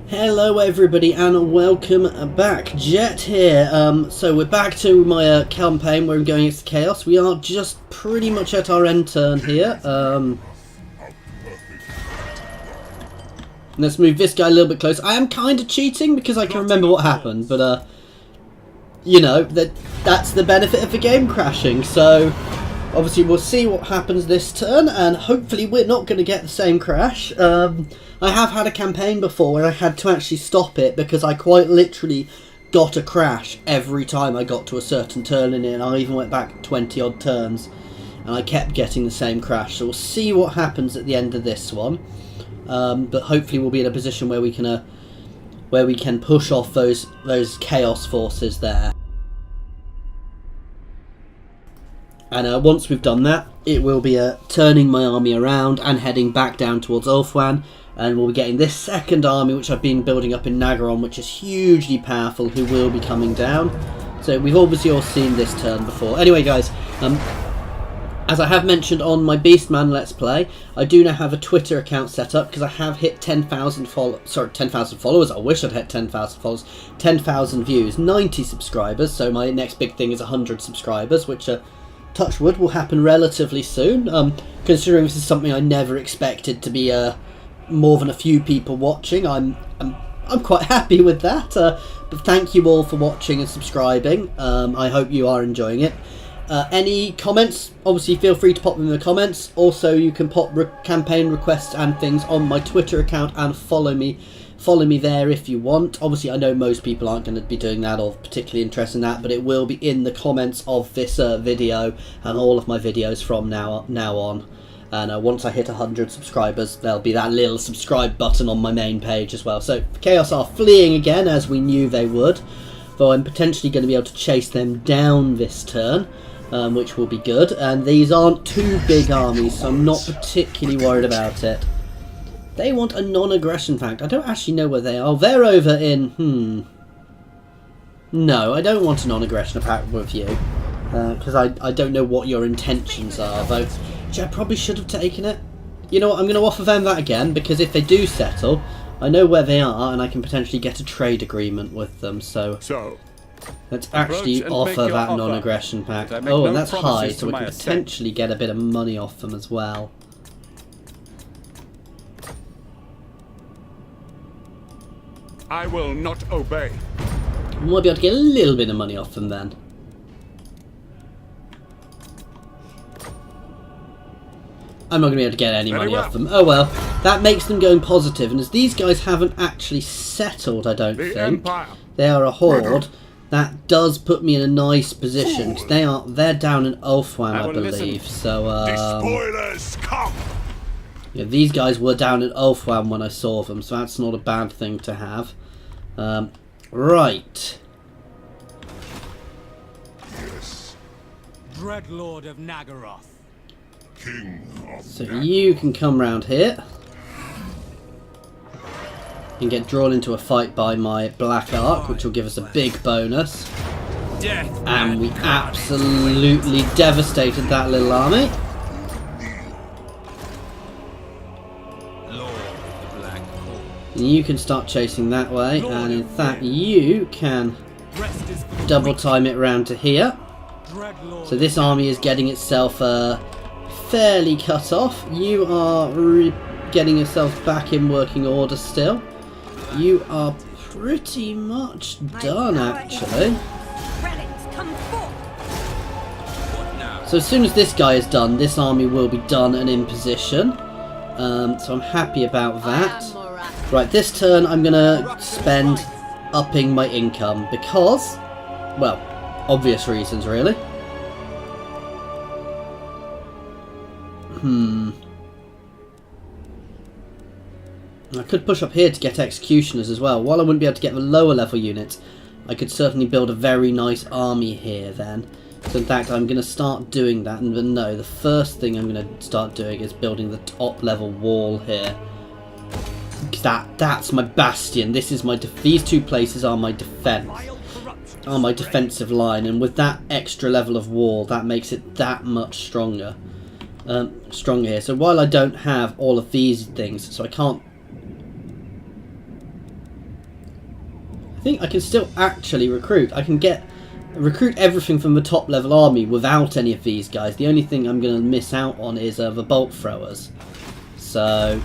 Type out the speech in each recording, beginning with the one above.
Hello everybody and welcome back. Jet here. So we're back to my campaign where I'm going against Chaos. We are just pretty much at our end turn here. Let's move this guy a little bit closer. I am kind of cheating because I can remember what happened, but you know, that's the benefit of the game crashing. So obviously we'll see what happens this turn, and hopefully we're not going to get the same crash. I have had a campaign before where I had to actually stop it because I quite literally got a crash every time I got to a certain turn in it, and I even went back 20 odd turns and I kept getting the same crash. So we'll see what happens at the end of this one, but hopefully we'll be in a position where we can push off those Chaos forces there. And once we've done that, it will be turning my army around and heading back down towards Ulthuan. And we'll be getting this second army, which I've been building up in Nagaron, which is hugely powerful, who will be coming down. So we've obviously all seen this turn before. Anyway, guys, as I have mentioned on my Beastmen Let's Play, I do now have a Twitter account set up because I have hit 10,000 followers. I wish I'd hit 10,000 followers. 10,000 views, 90 subscribers. So my next big thing is 100 subscribers, which touch wood will happen relatively soon. Considering this is something I never expected to be more than a few people watching, I'm quite happy with that. But thank you all for watching and subscribing. I hope you are enjoying it. Any comments, obviously feel free to pop them in the comments. Also, you can pop campaign requests and things on my Twitter account and follow me there if you want. Obviously, I know most people aren't going to be doing that or particularly interested in that, but it will be in the comments of this video and all of my videos from now on. And once I hit 100 subscribers, there'll be that little subscribe button on my main page as well. So Chaos are fleeing again, as we knew they would, though I'm potentially going to be able to chase them down this turn, which will be good. And these aren't too big armies, so I'm not particularly worried about it. They want a non-aggression pact. I don't actually know where they are. Oh, they're over in... No, I don't want a non-aggression pact with you, because I don't know what your intentions are, though. I probably should have taken it. You know what, I'm going to offer them that again, because if they do settle, I know where they are, and I can potentially get a trade agreement with them, so let's actually offer that non-aggression pact. Oh, and that's high, so we can potentially get a bit of money off them as well. I will not obey. We might be able to get a little bit of money off them then. I'm not going to be able to get any money off them. Oh well, that makes them going positive. And as these guys haven't actually settled, I don't think, they are a horde, that does put me in a nice position. They're down in Ulthuan, I believe. So yeah, these guys were down in Ulthuan when I saw them, so that's not a bad thing to have. Right. Yes. Dreadlord of Nagaroth. So you can come round here and get drawn into a fight by my Black Ark, which will give us a big bonus. And we absolutely devastated that little army. And you can start chasing that way, and in fact you can double time it round to here. So this army is getting itself fairly cut off. You are getting yourselves back in working order still. You are pretty much done, actually. So as soon as this guy is done, this army will be done and in position. So I'm happy about that. Right, this turn I'm going to spend upping my income because, well, obvious reasons really. I could push up here to get executioners as well. While I wouldn't be able to get the lower level units, I could certainly build a very nice army here then. So in fact I'm going to start doing that, and no, the first thing I'm going to start doing is building the top level wall here. That's my bastion. This is my these two places are my defense, are my defensive line, and with that extra level of wall, that makes it that much stronger. Here. So while I don't have all of these things, so I can't think I can still actually recruit. I can recruit everything from the top level army without any of these guys. The only thing I'm going to miss out on is the bolt throwers. So,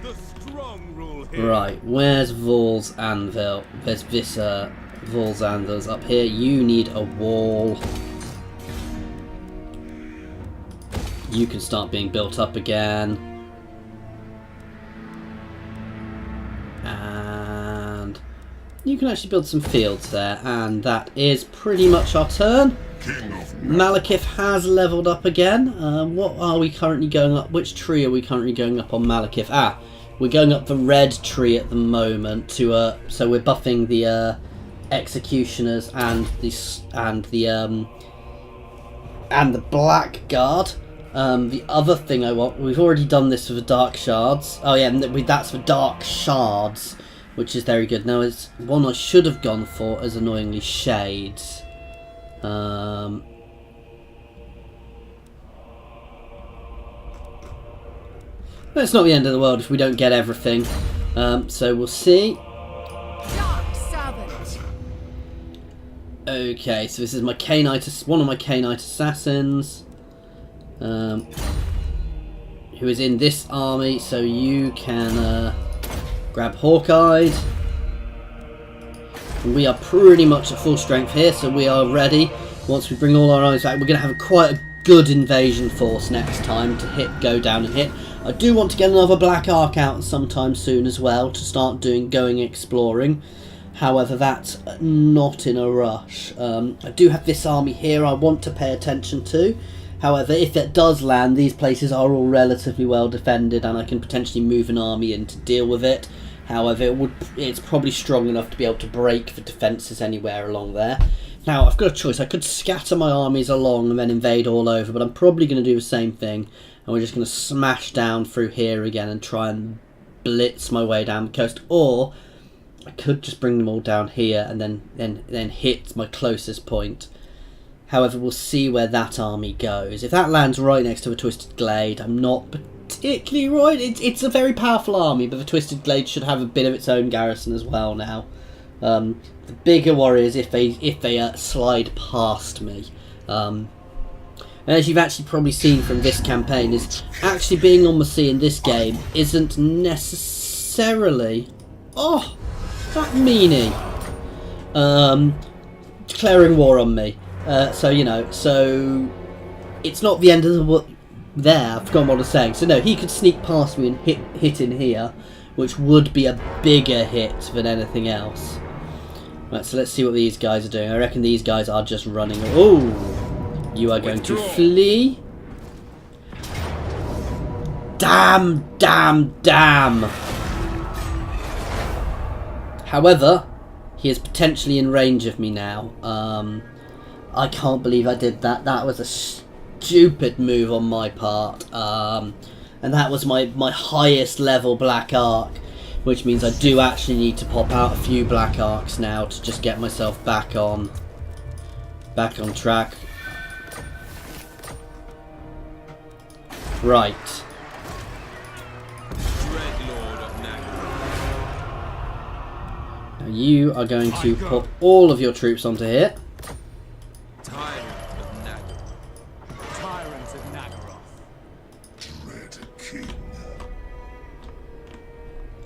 The strong rule here. right, where's Vol's Anvil? There's this Vol's Anvil's up here. You need a wall. You can start being built up again. And you can actually build some fields there. And that is pretty much our turn. Malekith has leveled up again. What are we currently going up? Which tree are we currently going up on Malekith? Ah, we're going up the red tree at the moment to so we're buffing the executioners and the blackguard. The other thing I want, we've already done this for the dark shards. Oh yeah, that's for dark shards, which is very good. Now it's one I should have gone for as annoyingly shades. It's not the end of the world if we don't get everything. So we'll see. Dark Servant. Okay, so this is my Cainite, one of my Cainite assassins, who is in this army. So you can grab Hawkeye. We are pretty much at full strength here, so we are ready. Once we bring all our armies back, we're going to have quite a good invasion force next time to go down and hit. I do want to get another Black Ark out sometime soon as well to start going exploring. However, that's not in a rush. I do have this army here I want to pay attention to. However, if it does land, these places are all relatively well defended and I can potentially move an army in to deal with it. However, it's probably strong enough to be able to break the defences anywhere along there. Now, I've got a choice. I could scatter my armies along and then invade all over, but I'm probably going to do the same thing. And we're just going to smash down through here again and try and blitz my way down the coast. Or I could just bring them all down here and then hit my closest point. However, we'll see where that army goes. If that lands right next to a Twisted Glade, I'm not particularly right. It's a very powerful army, but the Twisted Glade should have a bit of its own garrison as well now. The bigger warriors, if they slide past me. And as you've actually probably seen from this campaign, is actually being on the sea in this game isn't necessarily... Oh, that meanie! Declaring war on me. So it's not the end of the world. There, I've forgotten what I was saying. So no, he could sneak past me and hit in here, which would be a bigger hit than anything else. Right, so let's see what these guys are doing. I reckon these guys are just running. Oh, you are going to flee. Damn, damn, damn. However, he is potentially in range of me now. I can't believe I did that. That was a stupid move on my part. And that was my highest level Black Ark, which means I do actually need to pop out a few Black Arks now to just get myself back on track. Right. Now you are going to put all of your troops onto here. Tyrant of Nagaroth.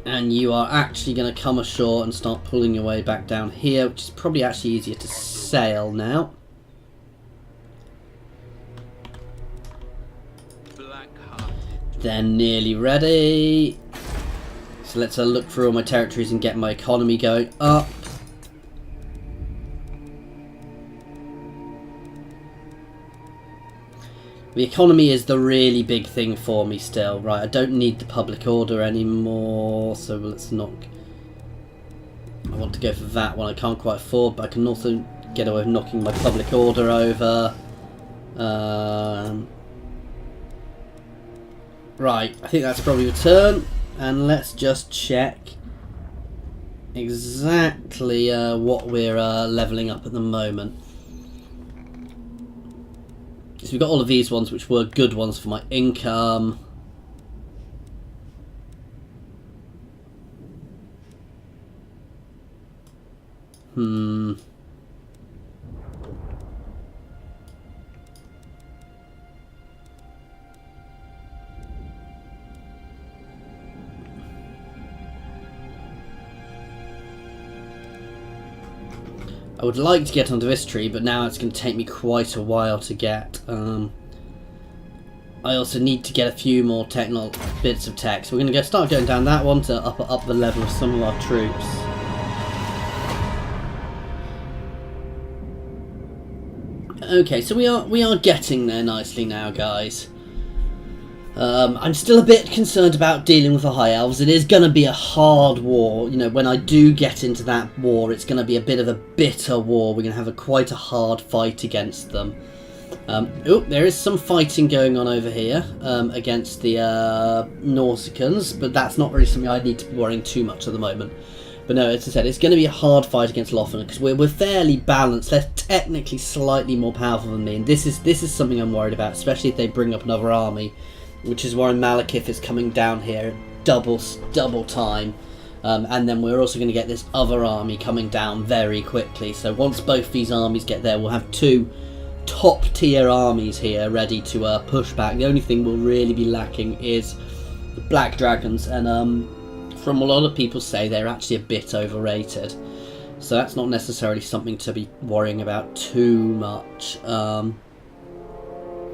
And you are actually going to come ashore and start pulling your way back down here, which is probably actually easier to sail now. They're nearly ready. So let's look through all my territories and get my economy going up. The economy is the really big thing for me still. Right, I don't need the public order anymore, so let's not... I want to go for that one. I can't quite afford, but I can also get away with knocking my public order over. Right, I think that's probably the turn. And let's just check exactly what we're levelling up at the moment. So we've got all of these ones, which were good ones for my income. I would like to get onto this tree, but now it's going to take me quite a while to get. I also need to get a few more bits of tech. So we're going to start going down that one to up the level of some of our troops. Okay, so we are getting there nicely now, guys. I'm still a bit concerned about dealing with the High Elves. It is going to be a hard war. You know, when I do get into that war, it's going to be a bit of a bitter war. We're going to have quite a hard fight against them. Oh, there is some fighting going on over here against the Nausicans, but that's not really something I need to be worrying too much at the moment. But no, as I said, it's going to be a hard fight against Lothar because we're fairly balanced. They're technically slightly more powerful than me, and this is something I'm worried about, especially if they bring up another army. Which is why Malekith is coming down here double time. And then we're also going to get this other army coming down very quickly. So once both these armies get there, we'll have two top tier armies here ready to push back. The only thing we'll really be lacking is the Black Dragons. And from a lot of people say they're actually a bit overrated. So that's not necessarily something to be worrying about too much.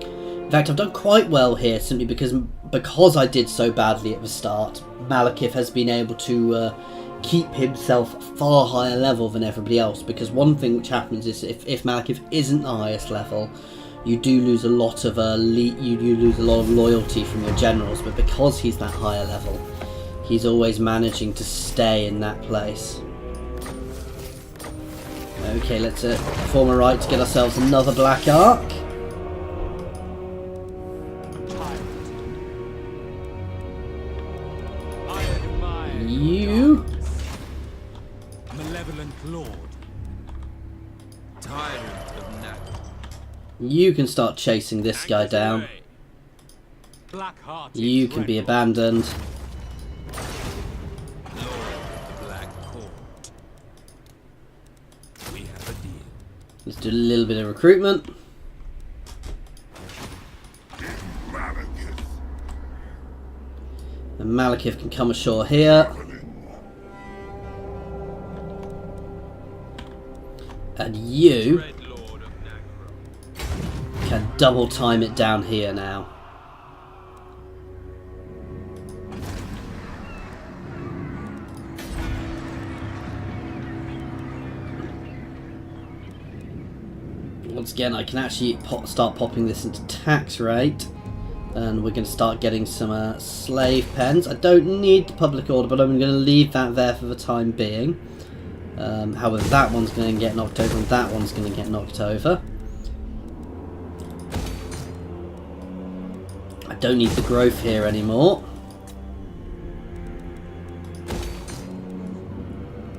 In fact, I've done quite well here simply because I did so badly at the start. Malekith has been able to keep himself far higher level than everybody else. Because one thing which happens is if Malekith isn't the highest level, you do lose a lot of loyalty from your generals. But because he's that higher level, he's always managing to stay in that place. Okay, let's form a right to get ourselves another Black Ark. You, malevolent lord, Tyrant of Naga. You can start chasing this guy down. You can be abandoned. Lord of the Black Court. We have a deal. Let's do a little bit of recruitment. And Malekith can come ashore here. And you can double time it down here now. Once again, I can actually start popping this into tax rate. And we're going to start getting some slave pens. I don't need the public order, but I'm going to leave that there for the time being. However, that one's going to get knocked over and that one's going to get knocked over. I don't need the growth here anymore.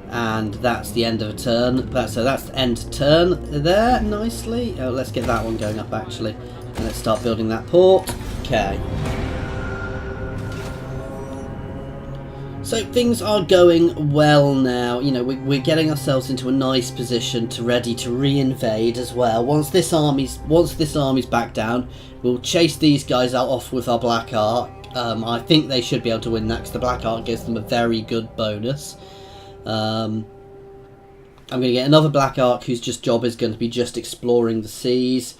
And that's the end of a turn. So that's the end of turn there, nicely. Oh, let's get that one going up actually. And let's start building that port. Okay. So things are going well now. You know, we're getting ourselves into a nice position ready to re-invade as well. Once this army's back down, we'll chase these guys out off with our Black Ark. I think they should be able to win that because the Black Ark gives them a very good bonus. I'm going to get another Black Ark whose job is going to be just exploring the seas.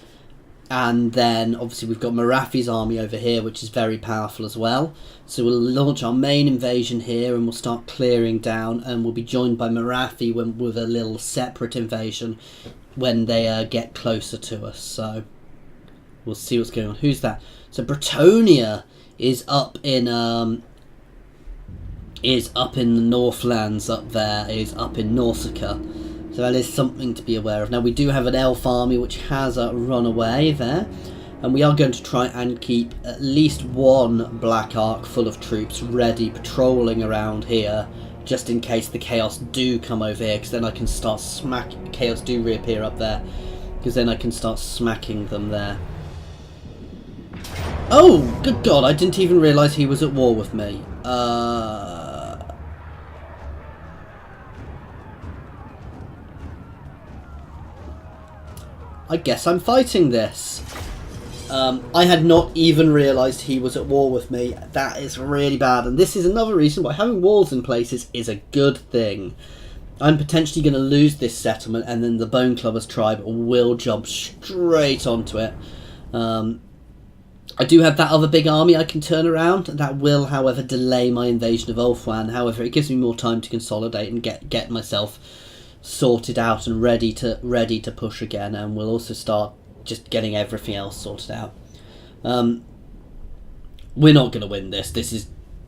And then, obviously, we've got Marafi's army over here, which is very powerful as well. So we'll launch our main invasion here, and we'll start clearing down, and we'll be joined by Marafi with a little separate invasion when they get closer to us. So we'll see what's going on. Who's that? So Bretonia is up in the Northlands up there. Is up in Nausicaa. So that is something to be aware of. Now we do have an elf army which has run away there. And we are going to try and keep at least one Black Ark full of troops ready patrolling around here. Just in case the Chaos do come over here. Because then I can start Chaos do reappear up there. Because then I can start smacking them there. Oh, good God, I didn't even realise he was at war with me. I guess I'm fighting this. I had not even realised he was at war with me. That is really bad, and this is another reason why having walls in places is a good thing. I'm potentially going to lose this settlement, and then the Bone Clubbers tribe will jump straight onto it. I do have that other big army I can turn around. That will, however, delay my invasion of Ulthuan. However, it gives me more time to consolidate and get myself sorted out and ready to push again, and we'll also start just getting everything else sorted out. We're not going to win this. This is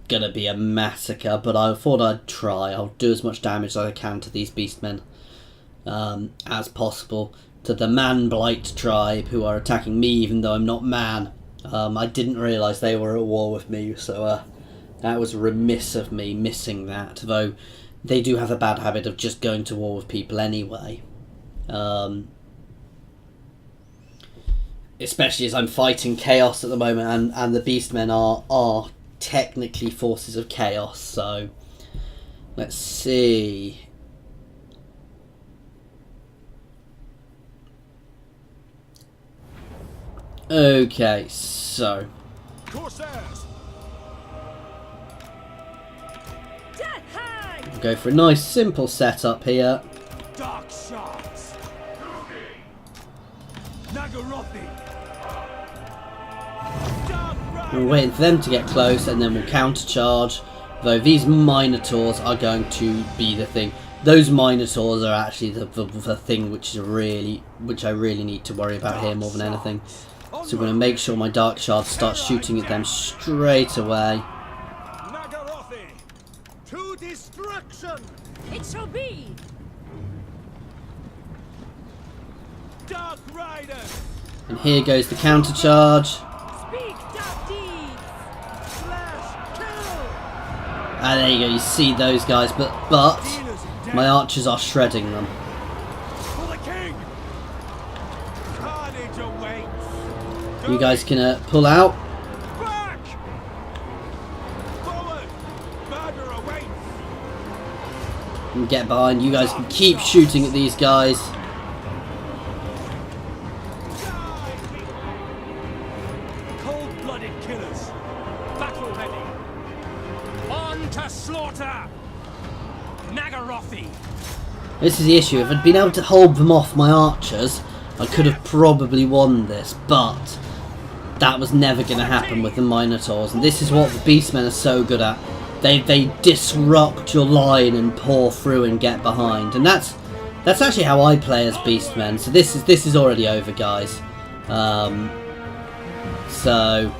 going to be a massacre, but I thought I'd try. I'll do as much damage as I can to these Beastmen as possible. To the Man Blight tribe, who are attacking me even though I'm not man. I didn't realise they were at war with me, so that was remiss of me missing that, though they do have a bad habit of just going to war with people anyway. Especially as I'm fighting chaos at the moment, and the Beastmen are technically forces of chaos, so let's see. Okay, so we'll go for a nice simple setup here. Dark shards. Nagarothi. We're waiting for them to get close, and then we'll countercharge. Though these Minotaurs are going to be the thing. Those Minotaurs are actually the thing which I really need to worry about here more than anything. So we're going to make sure my Dark Shards start shooting at them straight away. Nagarothi. To destruction. It shall be. Dark Rider. And here goes the countercharge. Speak dark deeds. Slash kill. And there you go, you see those guys, but my archers are shredding them. For the king. Carnage awaits. You guys can pull out. Back. Forward. Murder awaits. And get behind. You guys can keep shooting at these guys. Cold-blooded killers. Battle ready. On to slaughter. Nagarothi. This is the issue. If I'd been able to hold them off, my archers, I could have probably won this, but that was never going to happen with the Minotaurs, and this is what the Beastmen are so good at. They disrupt your line and pour through and get behind, and that's actually how I play as Beastmen. So this is already over, guys. So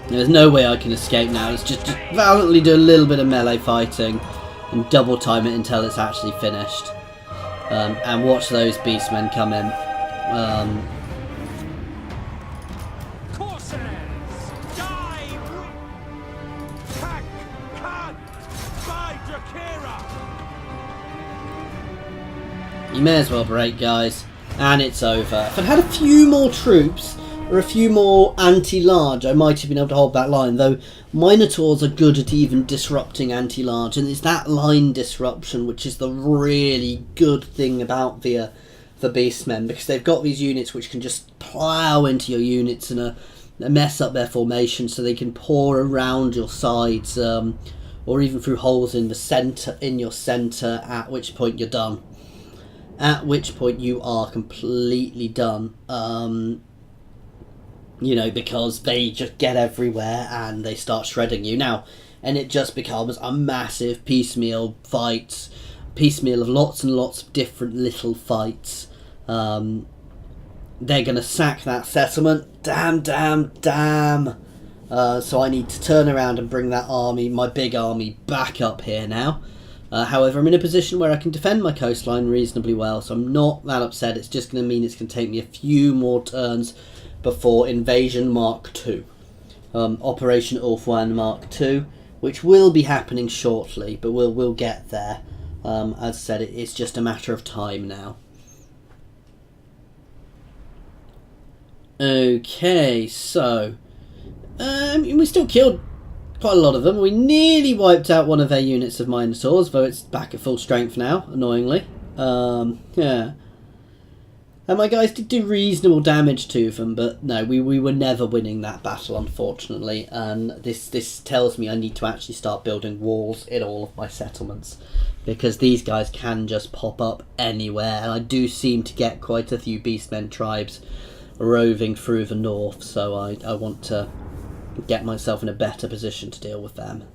there's no way I can escape now. Let's just valiantly do a little bit of melee fighting and double time it until it's actually finished. And watch those Beastmen come in. Corsairs, die! Pack, cut, by Drakira! You may as well break, guys. And it's over. If I'd had a few more troops, or a few more anti-large, I might have been able to hold that line, though Minotaurs are good at even disrupting anti-large, and it's that line disruption which is the really good thing about the Beastmen, because they've got these units which can just plough into your units and mess up their formation, so they can pour around your sides, or even through holes in your centre, at which point you're done. At which point you are completely done. You know, because they just get everywhere and they start shredding you. Now, and it just becomes a massive piecemeal fight. Piecemeal of lots and lots of different little fights. They're going to sack that settlement. Damn. So I need to turn around and bring that army, my big army, back up here now. However, I'm in a position where I can defend my coastline reasonably well, so I'm not that upset. It's just going to mean it's going to take me a few more turns before Invasion Mark II. Operation Ulthuan Mark II, which will be happening shortly, but we'll get there. As I said, it's just a matter of time now. Okay, so we still killed quite a lot of them. We nearly wiped out one of their units of Minotaurs, though it's back at full strength now, annoyingly. Yeah. And my guys did do reasonable damage to them, but no, we were never winning that battle, unfortunately. And this tells me I need to actually start building walls in all of my settlements, because these guys can just pop up anywhere. And I do seem to get quite a few Beastmen tribes roving through the north, so I want to get myself in a better position to deal with them.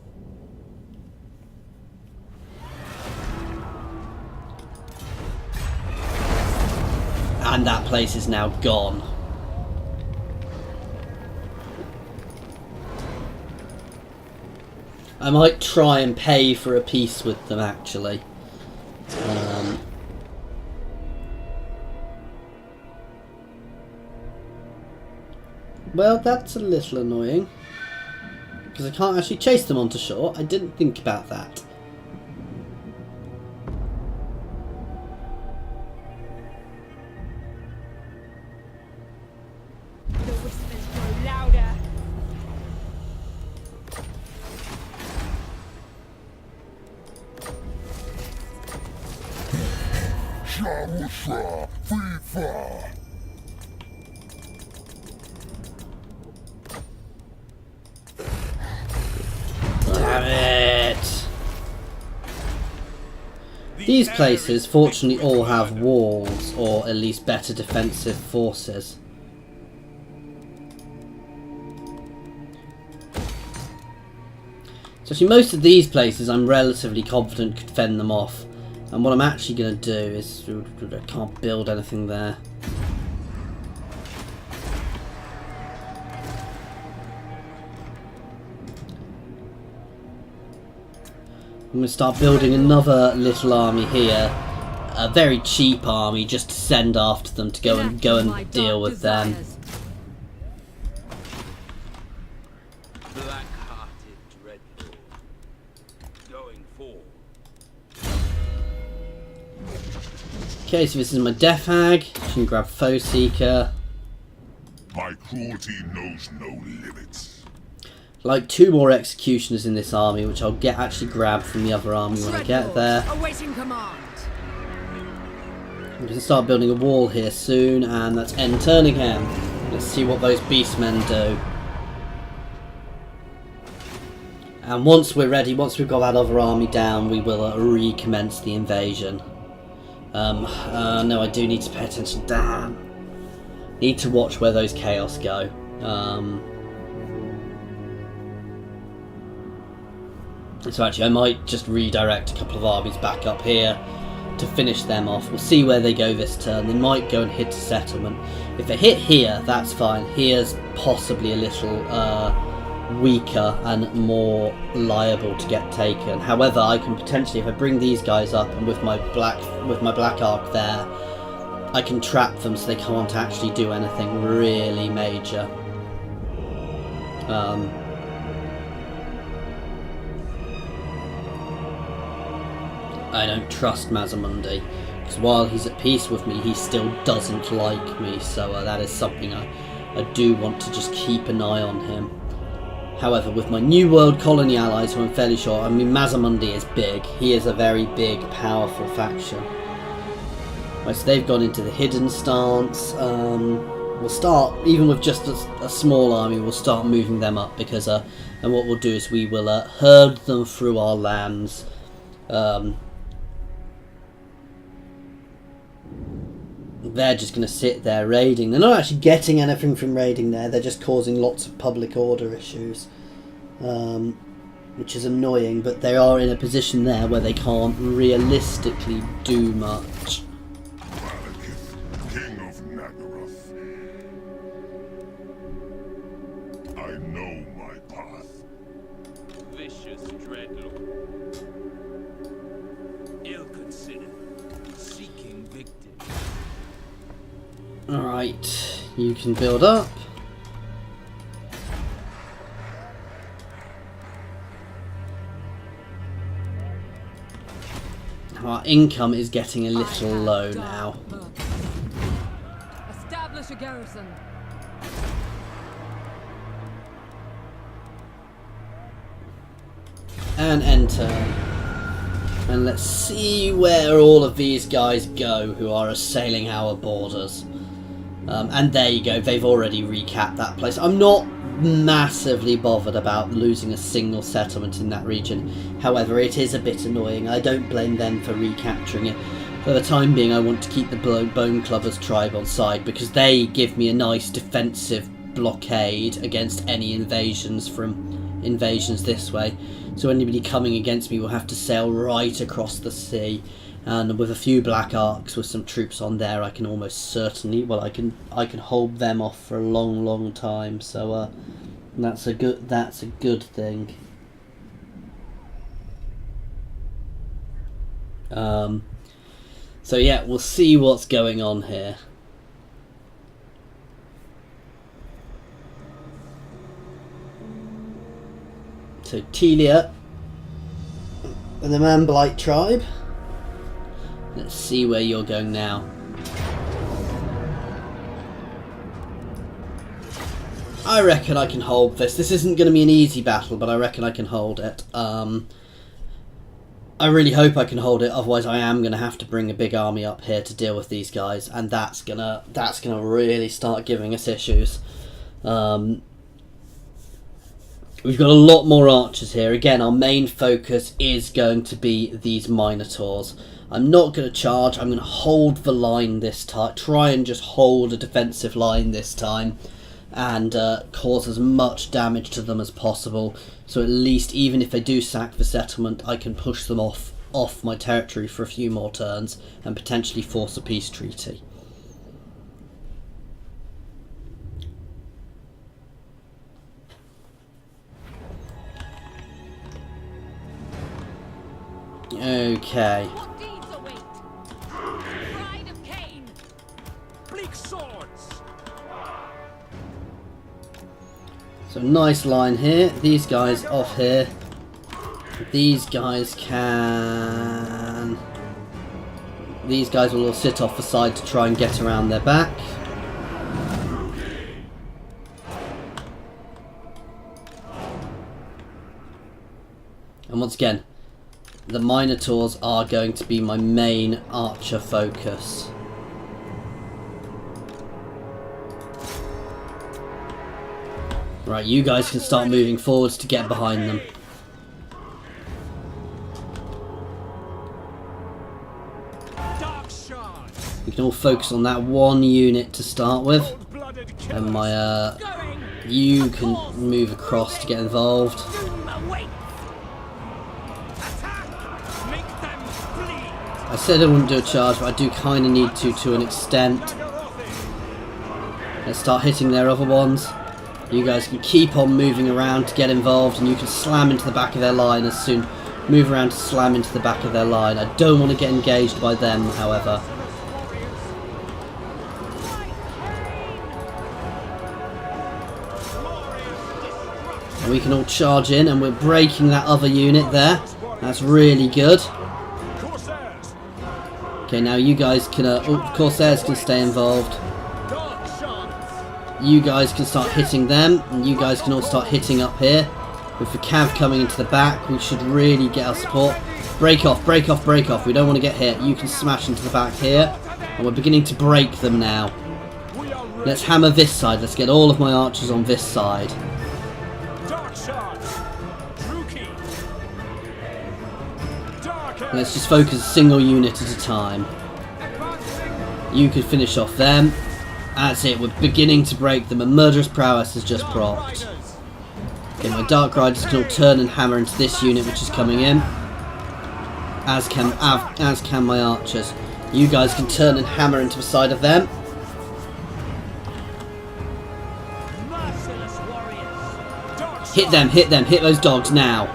And that place is now gone. I might try and pay for a peace with them, actually. Well, that's a little annoying, because I can't actually chase them onto shore. I didn't think about that. The whispers grow louder. Damn it! These places fortunately all have walls, or at least better defensive forces. So actually most of these places I'm relatively confident could fend them off. And what I'm actually going to do is... I can't build anything there. I'm going to start building another little army here. A very cheap army just to send after them to go and deal with them. Black-hearted dreadlord. Going forward. Okay, so this is my Death Hag. I can grab Foe Seeker. My cruelty knows no limits. Like 2 more Executioners in this army, which I'll actually grab from the other army when I get there. Awaiting command. I'm going to start building a wall here soon, and that's end turning him. Let's see what those Beastmen do. And once we're ready, once we've got that other army down, we will recommence the invasion. No, I do need to pay attention. Damn. Need to watch where those chaos go. So actually, I might just redirect a couple of armies back up here to finish them off. We'll see where they go this turn. They might go and hit a settlement. If they hit here, that's fine. Here's possibly a little weaker and more liable to get taken. However, I can potentially, if I bring these guys up and with my black arc there, I can trap them so they can't actually do anything really major. I don't trust Mazamundi, because while he's at peace with me, he still doesn't like me, so that is something I do want to just keep an eye on him. However, with my New World colony allies, who I'm fairly sure, I mean, Mazamundi is big. He is a very big, powerful faction. Right, so they've gone into the hidden stance. We'll start, even with just a small army, we'll start moving them up, because, and what we'll do is we will herd them through our lands. They're just going to sit there raiding. They're not actually getting anything from raiding there. They're just causing lots of public order issues, which is annoying. But they are in a position there where they can't realistically do much. Malekith, King of Nagaroth. I know my path. Vicious dreadlord. Ill-considered. Seeking victim. Alright, you can build up. Our income is getting a little low now. Establish a garrison. And enter. And let's see where all of these guys go who are assailing our borders. And there you go, they've already recapped that place. I'm not massively bothered about losing a single settlement in that region. However, it is a bit annoying. I don't blame them for recapturing it. For the time being, I want to keep the Bone Clubbers tribe on side because they give me a nice defensive blockade against any invasions this way. So anybody coming against me will have to sail right across the sea. And with a few black arcs with some troops on there, I can almost certainly, well, I can hold them off for a long time. So that's a good thing. So yeah, we'll see what's going on here. So Telia and the Man-Blight tribe. Let's see where you're going now. I reckon I can hold this. This isn't going to be an easy battle, but I reckon I can hold it. I really hope I can hold it. Otherwise, I am going to have to bring a big army up here to deal with these guys, and that's gonna really start giving us issues. We've got a lot more archers here. Again, our main focus is going to be these Minotaurs. I'm not going to charge. I'm going to hold the line this time. Try and just hold a defensive line this time. And cause as much damage to them as possible. So at least, even if they do sack the settlement, I can push them off my territory for a few more turns. And potentially force a peace treaty. Okay. What deeds await? Pride of Cain. Bleak swords. So nice line here. These guys off here. These guys can... These guys will all sit off the side to try and get around their back. And once again, the Minotaurs are going to be my main archer focus. Right, you guys can start moving forwards to get behind them. You can all focus on that one unit to start with. And my you can move across to get involved. I said I wouldn't do a charge, but I do kind of need to an extent. Let's start hitting their other ones. You guys can keep on moving around to get involved, and you can slam into the back of their line as soon. Move around to slam into the back of their line. I don't want to get engaged by them, however. And we can all charge in, and we're breaking that other unit there. That's really good. Okay, now you guys can, Corsairs can stay involved. You guys can start hitting them, and you guys can all start hitting up here. With the cav coming into the back, we should really get our support. Break off, break off, break off. We don't want to get hit. You can smash into the back here, and we're beginning to break them now. Let's hammer this side. Let's get all of my archers on this side. Let's just focus a single unit at a time. You could finish off them. That's it, we're beginning to break them, and Murderous Prowess has just procced. Okay, my Dark Riders can all turn and hammer into this unit which is coming in. As can my archers. You guys can turn and hammer into the side of them. Hit them, hit them, hit those dogs now.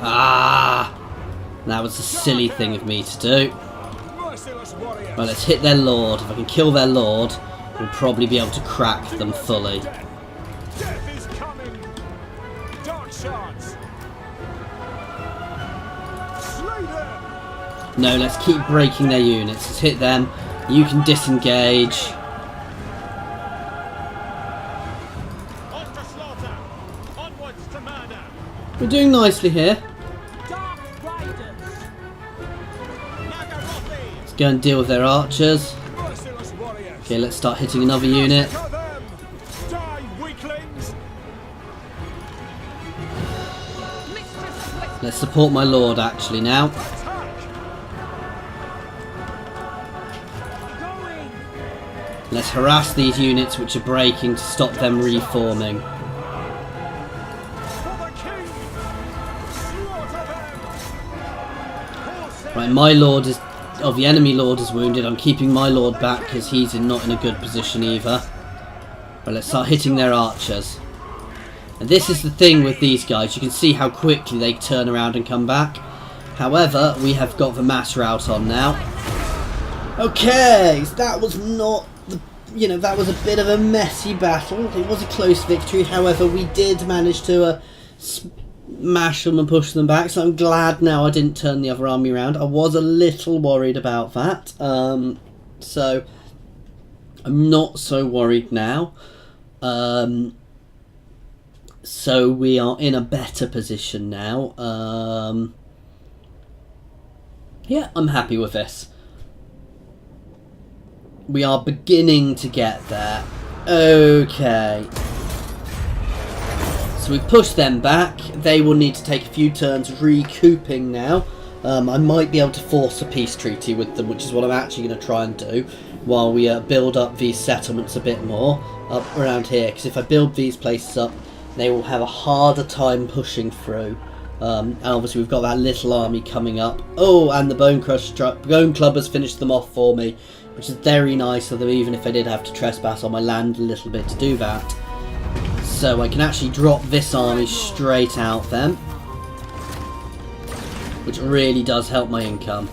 Ah, that was a silly thing of me to do. Right, let's hit their lord. If I can kill their lord, we'll probably be able to crack them fully. No, let's keep breaking their units. Let's hit them. You can disengage. We're doing nicely here. Dark Riders. Nagarothi. Let's go and deal with their archers. Merciless warriors. Okay, let's start hitting another unit. Massacre them. Die, weaklings. Mistress of West. Let's support my lord actually now. Attack. Going. Let's harass these units which are breaking to stop them reforming. For the king. Slaughter them. Horses. Right, my lord is... Oh, the enemy lord is wounded. I'm keeping my lord back because he's not in a good position either. But let's start hitting their archers. And this is the thing with these guys. You can see how quickly they turn around and come back. However, we have got the mass rout on now. Okay, so that was not... that was a bit of a messy battle. It was a close victory. However, we did manage to smash them and push them back. So I'm glad now I didn't turn the other army around. I was a little worried about that. So I'm not so worried now. So we are in a better position now. Yeah, I'm happy with this. We are beginning to get there. Okay. So we push them back. They will need to take a few turns recouping now. I might be able to force a peace treaty with them, which is what I'm actually going to try and do while we build up these settlements a bit more up around here. Because if I build these places up, they will have a harder time pushing through. And obviously we've got that little army coming up. Oh, and the Bone Clubbers finished them off for me, which is very nice of them, even if I did have to trespass on my land a little bit to do that. So I can actually drop this army straight out then, which really does help my income.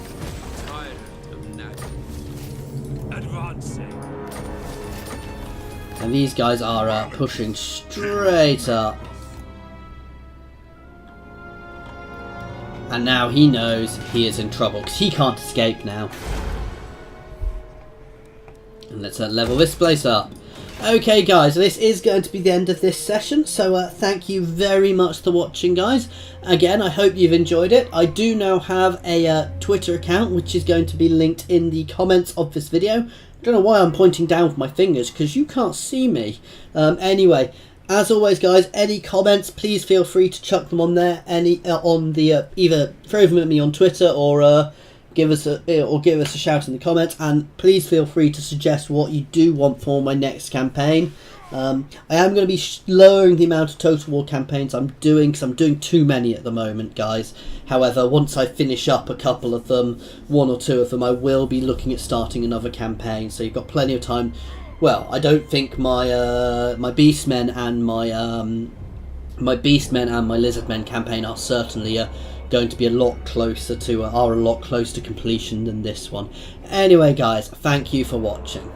Tired of nagging. Advancing. And these guys are pushing straight up. And now he knows he is in trouble, because he can't escape now. And let's level this place up. Okay guys, this is going to be the end of this session, so thank you very much for watching guys. Again, I hope you've enjoyed it. I do now have a Twitter account, which is going to be linked in the comments of this video. I don't know why I'm pointing down with my fingers, because you can't see me. Anyway, as always guys, any comments, please feel free to chuck them on there. Either throw them at me on Twitter or give us a shout in the comments, and please feel free to suggest what you do want for my next campaign. I am going to be lowering the amount of Total War campaigns I'm doing, because I'm doing too many at the moment guys. However, once I finish up a couple of them, one or two of them, I will be looking at starting another campaign, so you've got plenty of time. Well, I don't think my Beastmen and my Lizardmen campaign are certainly going to be a lot closer to completion than this one. Anyway guys, thank you for watching.